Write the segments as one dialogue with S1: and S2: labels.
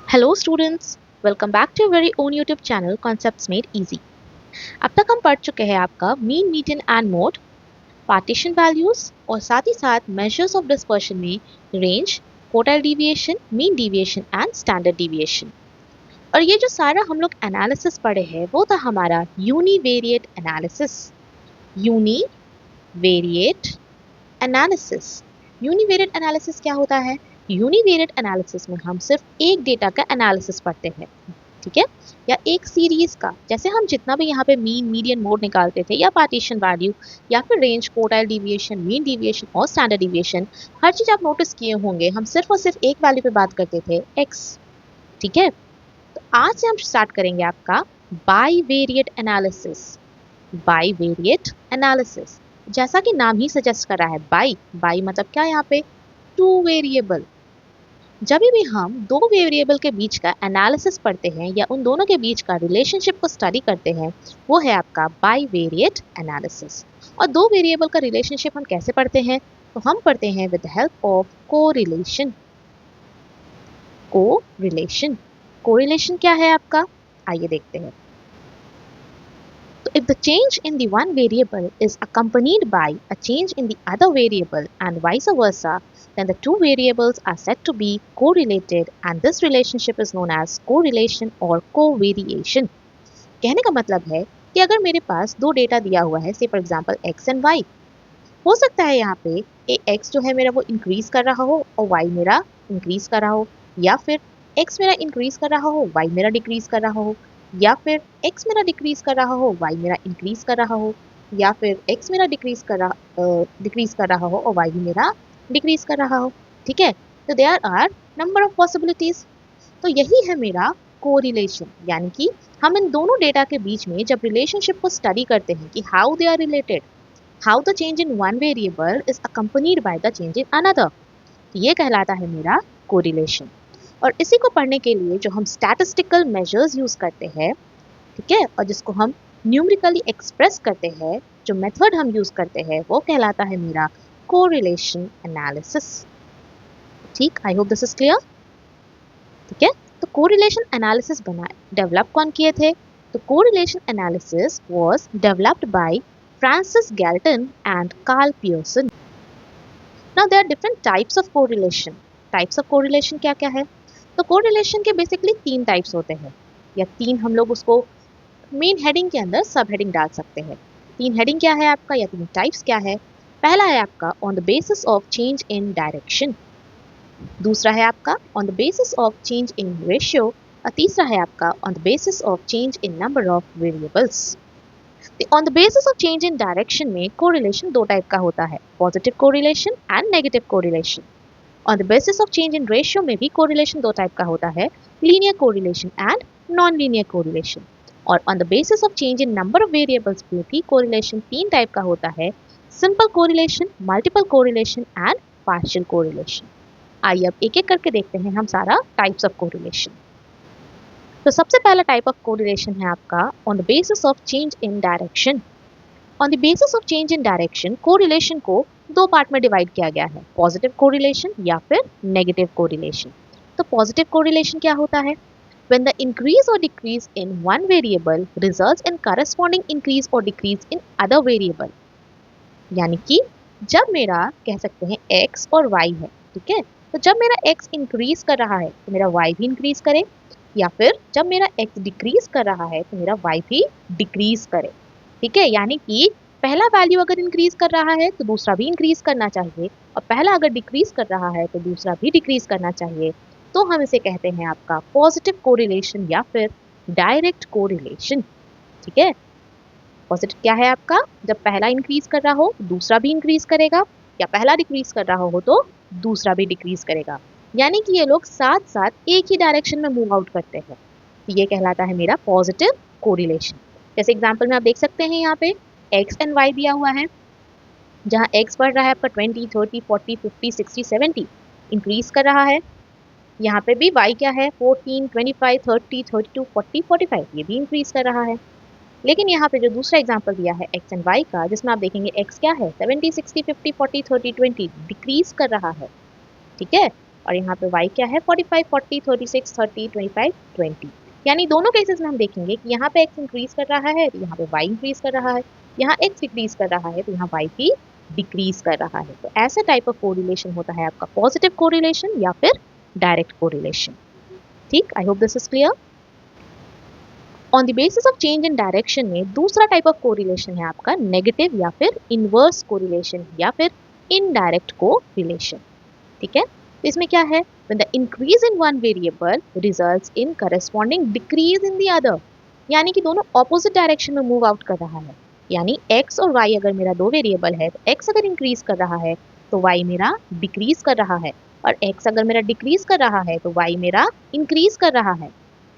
S1: Hello students, welcome back to your very own YouTube channel Concepts Made Easy। अब तक हम पढ़ चुके हैं आपका mean, median and mode, partition values और साथ ही साथ मेजर्स ऑफ डिस्पर्शन में range, quartile deviation, mean deviation and standard deviation. और ये जो सारा हम लोग एनालिसिस पढ़े हैं वो था हमारा univariate analysis. Univariate analysis. Univariate analysis क्या होता है? यूनिवेरिएट एनालिसिस में हम सिर्फ एक डेटा का एनालिसिस पढ़ते हैं, ठीक है, या एक सीरीज का। जैसे हम जितना भी यहाँ पे मीन, मीडियन, मोड निकालते थे या पार्टीशन वैल्यू या फिर range, quartile deviation, mean deviation और स्टैंडर्ड डेविएशन, हर चीज आप नोटिस किए होंगे, हम सिर्फ और सिर्फ एक वैल्यू पे बात करते थे, एक्स। ठीक है, तो आज से हम स्टार्ट करेंगे आपका बाइवेरिएट एनालिसिस। बाइवेरिएट एनालिसिस, जैसा कि नाम ही सजेस्ट कर रहा है, बाई मतलब क्या यहाँ पे? Two variable. जब भी हम दो वेरिएबल के बीच का एनालिसिस पढ़ते हैं या उन दोनों के बीच का रिलेशनशिप को स्टडी करते हैं, वो है आपका बाइवेरिएट एनालिसिस। और दो वेरिएबल का रिलेशनशिप हम कैसे पढ़ते हैं? तो हम पढ़ते हैं with the help of correlation. Correlation, correlation क्या है आपका? आइए देखते हैं। So if the change in the one variable is accompanied by a change in the other variable and vice versa, then the two variables are said to be correlated and this relationship is known as correlation or covariation। कहने का मतलब है कि अगर मेरे पास दो data दिया हुआ है, से for example x and y, हो सकता है यहाँ पे x जो है मेरा वो इंक्रीज कर रहा हो और y मेरा इंक्रीज कर रहा हो, या फिर x मेरा इंक्रीज कर रहा हो, y मेरा डिक्रीज कर रहा हो, या फिर x मेरा डिक्रीज कर रहा हो, y मेरा इंक्रीज कर रहा हो, या फिर x मेरा डिक्रीज कर रहा हो और y भी मेरा डिक्रीज कर रहा हो। ठीक है, तो there are number of possibilities. तो यही है मेरा कोरिलेशन, यानी कि हम इन दोनों डेटा के बीच में जब रिलेशनशिप को स्टडी करते हैं कि how they are related, how the change in one variable is accompanied by the change in another, तो ये कहलाता है मेरा कोरिलेशन। और इसी को पढ़ने के लिए जो हम स्टैटिस्टिकल मेजर्स यूज करते हैं, ठीक है, और जिसको हम न्यूमेरिकली एक्सप्रेस करते हैं, जो मेथड हम यूज करते हैं, वो कहलाता है मेरा कोरिलेशन एनालिसिस। ठीक, I hope this is clear. ठीक है, तो कोरिलेशन एनालिसिस डेवलप कौन किए थे? तो correlation analysis was developed by Francis Galton and Karl Pearson. Now there are different types of correlation. Types of correlation क्या क्या है? तो कोरिलेशन के बेसिकली तीन टाइप्स होते हैं, या तीन, हम लोग उसको मेन हेडिंग के अंदर सब हेडिंग डाल सकते हैं। तीन हेडिंग क्या है आपका, या तीन टाइप्स क्या है? पहला है आपका on the basis of change in direction, दूसरा है आपका on the basis of change in ratio, और तीसरा है आपका on the basis of change in number of variables. On the basis of change in direction में कोरिलेशन दो type का होता है, positive correlation and negative correlation. On the basis of change in ratio में भी कोरिलेशन दो type का होता है, linear correlation and non linear correlation. और on the basis of change in number of variables में भी कोरिलेशन तीन टाइप का होता है, simple correlation, multiple correlation and partial correlation. आइए अब एक एक करके देखते हैं हम सारा टाइप्स ऑफ कोरिलेशन। तो सबसे पहला टाइप ऑफ कोरिलेशन है आपका on the basis of change in direction. On the basis of change in direction correlation को दो पार्ट में डिवाइड किया गया है, पॉजिटिव कोरिलेशन या फिर नेगेटिव कोरिलेशन। तो पॉजिटिव कोरिलेशन क्या होता है? When the increase or decrease in one variable results in corresponding increase or decrease in other variable, यानी कि जब मेरा कह सकते हैं x और y है, ठीक है, तो जब मेरा x इंक्रीज कर रहा है तो मेरा y भी इंक्रीज करे, या फिर जब मेरा x डिक्रीज कर रहा है तो मेरा y भी डिक्रीज करे। ठीक है, यानी कि पहला वैल्यू अगर इंक्रीज कर रहा है तो दूसरा भी इंक्रीज करना चाहिए, और पहला अगर डिक्रीज कर रहा है तो दूसरा भी डिक्रीज करना चाहिए। तो हम इसे कहते हैं आपका पॉजिटिव कोरिलेशन या फिर डायरेक्ट कोरिलेशन। ठीक है, पॉजिटिव क्या है आपका? जब पहला इंक्रीज कर रहा हो दूसरा भी इंक्रीज करेगा, या पहला डिक्रीज कर रहा हो तो दूसरा भी डिक्रीज करेगा, यानी कि ये लोग साथ साथ एक ही डायरेक्शन में मूव आउट करते हैं। तो ये कहलाता है मेरा पॉजिटिव कोरिलेशन। जैसे एग्जांपल में आप देख सकते हैं, यहाँ पे x एंड y दिया हुआ है, जहाँ x बढ़ रहा है आपका 20, 30, 40, 50, 60, 70, इंक्रीज कर रहा है। यहाँ पे भी y क्या है? 14, 25, 30, 32, 40, 45, ये भी इंक्रीज कर रहा है। लेकिन यहाँ पे जो दूसरा एग्जांपल दिया है x एंड y का, जिसमें आप देखेंगे x क्या है? 70, 60, 50, 40, 30, 20, डिक्रीज कर रहा है। ठीक है, और यहाँ पे y क्या है 45, 40, 36, 30, 25, 20। यानी दोनों केसेस में हम देखेंगे कि यहाँ पे x इंक्रीज कर रहा है तो यहाँ पे y इंक्रीज कर रहा है, यहाँ x डिक्रीज कर रहा है तो यहाँ y भी डिक्रीज कर रहा है। तो ऐसा टाइप ऑफ कोरिलेशन होता है आपका पॉजिटिव कोरिलेशन या फिर डायरेक्ट कोरिलेशन। ठीक, I hope this is clear. On the basis of change in direction में दूसरा टाइप ऑफ कोरिलेशन है आपका नेगेटिव या फिर इनवर्स कोरिलेशन या फिर इनडायरेक्ट कोरिलेशन। ठीक है, तो इसमें क्या है, when the increase in one variable results in corresponding decrease in the other, यानी कि दोनों ऑपोजिट डायरेक्शन में मूव आउट कर रहा है। यानी x और y अगर मेरा दो वेरिएबल है तो x अगर इंक्रीज कर रहा है तो y मेरा डिक्रीज कर रहा है, और x अगर मेरा डिक्रीज कर रहा है तो y मेरा इंक्रीज कर रहा है।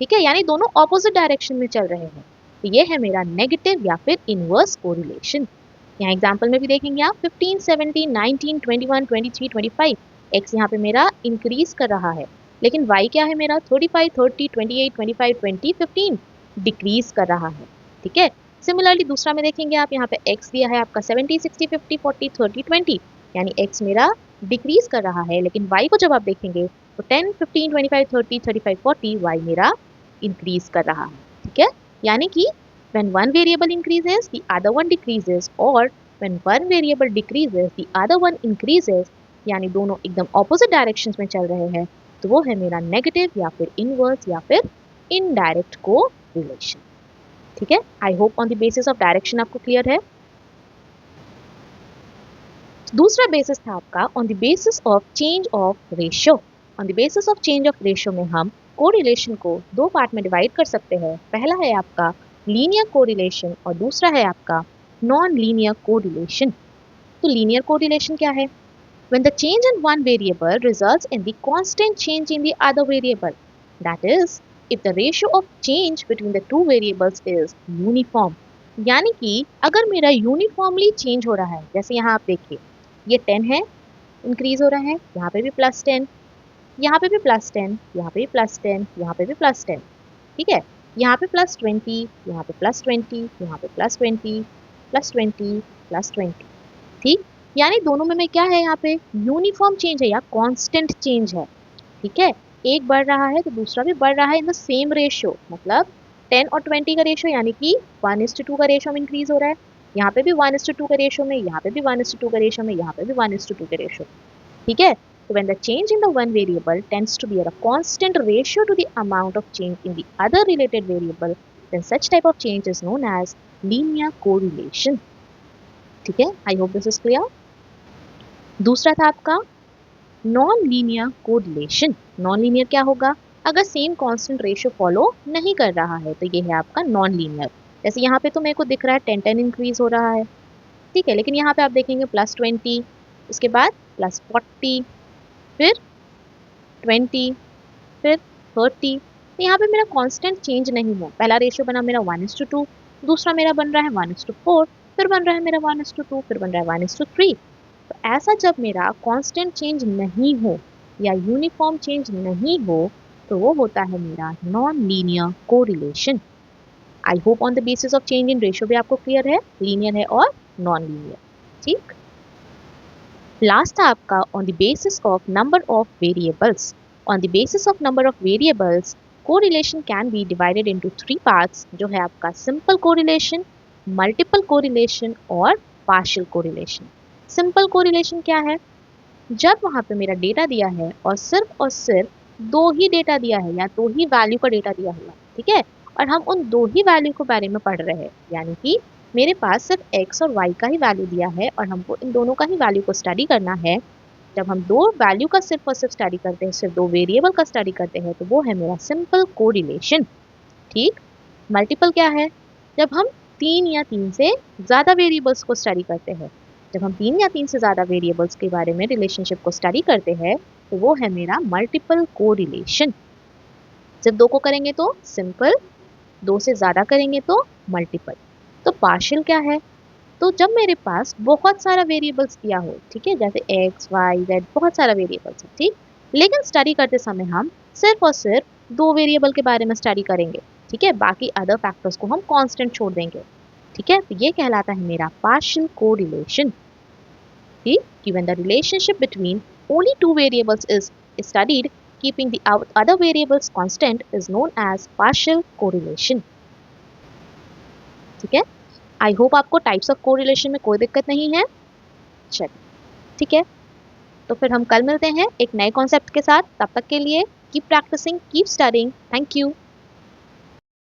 S1: ठीक है, यानी दोनों ऑपोजिट डायरेक्शन में चल रहे हैं। तो ये है मेरा नेगेटिव या फिर इनवर्स कोरिलेशन। यहाँ एग्जांपल में भी देखेंगे आप 15, 17, 19, 21, 23, 25, x यहाँ पे मेरा इंक्रीज कर रहा है, लेकिन y क्या है मेरा 35, 30, 28, 25, 20, 15 डिक्रीज कर रहा है। ठीक है, सिमिलरली दूसरा में देखेंगे आप, यहाँ पे x दिया है आपका 70, 60, 50, 40, 30, 20, यानी x मेरा डिक्रीज कर रहा है, लेकिन y को जब आप देखेंगे तो 10, 15, 25, 30, 35, 40 y मेरा इंक्रीज कर रहा है। ठीक है, यानी कि when one variable increases the other one decreases, or when one variable decreases the other one increases, यानी दोनों एकदम ऑपोजिट डायरेक्शंस में चल रहे हैं, तो वो है मेरा नेगेटिव या फिर इनवर्स या फिर इनडायरेक्ट कोरिलेशन। ठीक है, I hope on the basis of direction आपको क्लियर है। दूसरा बेसिस था आपका on the basis of change of ratio. On the basis of change of ratio में हम कोरिलेशन को दो पार्ट में डिवाइड कर सकते हैं। पहला है आपका लीनियर कोरिलेशन और दूसरा है आपका नॉन लीनियर कोरिलेशन। तो लीनियर कोरिलेशन क्या है? When the change in one variable results in the constant change in the other variable, that is, if the ratio of change between the two variables is uniform, यानी कि अगर मेरा uniformly change हो रहा है, जैसे यहाँ आप देखिए ये 10 है, इंक्रीज हो रहा है, यहाँ पे भी प्लस 10, यहाँ पे भी प्लस 10, यहाँ पे भी प्लस 10, यहाँ पे भी प्लस 10, ठीक है, यहाँ पे प्लस 20, यहाँ पे प्लस 20, यहाँ पे प्लस 20, प्लस 20, प्लस 20, ठीक, यानी दोनों में क्या है, यहाँ पे यूनिफॉर्म चेंज है या कांस्टेंट चेंज है। ठीक है, एक बढ़ रहा है तो दूसरा भी बढ़ रहा है इन द सेम रेशियो, मतलब 10 और 20 का रेशियो, यानी कि 1:2 का रेशियो में इंक्रीज हो रहा है, यहाँ पे भी 1:2 का रेशियो में, यहाँ पे भी 1:2 का रेशियो में, यहाँ पे भी 1:2 का रेशियो। ठीक है, so when the change in the one variable tends to be at a constant ratio to the amount of change in the other related variable, then such type of change is known as linear correlation. ठीक है, I hope this is clear. दूसरा था आपका non linear correlation. Non linear क्या होगा? अगर same constant ratio follow नहीं कर रहा है तो ये है आपका नॉन लीनियर। जैसे यहाँ पे तो मेरे को दिख रहा है 10 इंक्रीज हो रहा है, ठीक है, लेकिन यहाँ पे आप देखेंगे प्लस 20, उसके बाद प्लस 40, फिर 20, फिर 30, तो यहाँ पे मेरा कांस्टेंट चेंज नहीं है। पहला रेशियो बना मेरा 1:2, दूसरा मेरा बन रहा है 1:4, फिर बन रहा है मेरा 1:2, फिर बन रहा है 1:3। तो ऐसा जब मेरा कांस्टेंट चेंज नहीं हो या यूनिफॉर्म चेंज नहीं हो तो वो होता है मेरा non linear correlation. I hope on the basis of change in ratio भी आपको क्लियर है, लीनियर है और नॉन लीनियर। ठीक, लास्ट था आपका on the basis of number of variables. On the basis of number of variables correlation can be divided into 3 parts, जो है आपका सिंपल कोरिलेशन, मल्टीपल कोरिलेशन और पार्शियल कोरिलेशन। सिंपल कोरिलेशन क्या है? जब वहाँ पे मेरा डेटा दिया है और सिर्फ दो ही डेटा दिया है या दो ही वैल्यू का डेटा दिया हुआ, ठीक है, और हम उन दो ही वैल्यू के बारे में पढ़ रहे हैं, यानी कि मेरे पास सिर्फ x और y का ही वैल्यू दिया है और हमको इन दोनों का ही वैल्यू को स्टडी करना है। जब हम दो वैल्यू का सिर्फ और सिर्फ स्टडी करते हैं, सिर्फ दो वेरिएबल का स्टडी करते हैं, तो वो है मेरा सिंपल कोरिलेशन। ठीक, मल्टीपल क्या है? जब हम 3 या 3 से ज़्यादा वेरिएबल्स को स्टडी करते हैं। जब हम 3 या 3 से ज़्यादा वेरिएबल्स के बारे में रिलेशनशिप को स्टडी करते हैं तो वो है मेरा मल्टीपल कोरिलेशन। सिर्फ दो को करेंगे तो सिंपल, दो से ज़्यादा करेंगे तो मल्टीपल। तो पार्शियल क्या है? तो जब मेरे पास बहुत सारा वेरिएबल्स दिया हो, ठीक है, जैसे x, y, z, बहुत सारा वेरिएबल्स है, ठीक, लेकिन स्टडी करते समय हम सिर्फ और सिर्फ दो वेरिएबल के बारे में स्टडी करेंगे, ठीक है, बाकी अदर फैक्टर्स को हम कांस्टेंट छोड़ देंगे। ठीक है, तो ये कहलाता है मेरा पार्शियल कोरिलेशन। ठीक, कि when the relationship between only two variables is studied keeping the other variables constant is known as partial correlation. ठीक है, आई होप आपको टाइप्स ऑफ कोरिलेशन में कोई दिक्कत नहीं है। चलिए ठीक है, तो फिर हम कल मिलते हैं एक नए कॉन्सेप्ट के साथ। तब तक के लिए keep practising, keep studying. Thank you.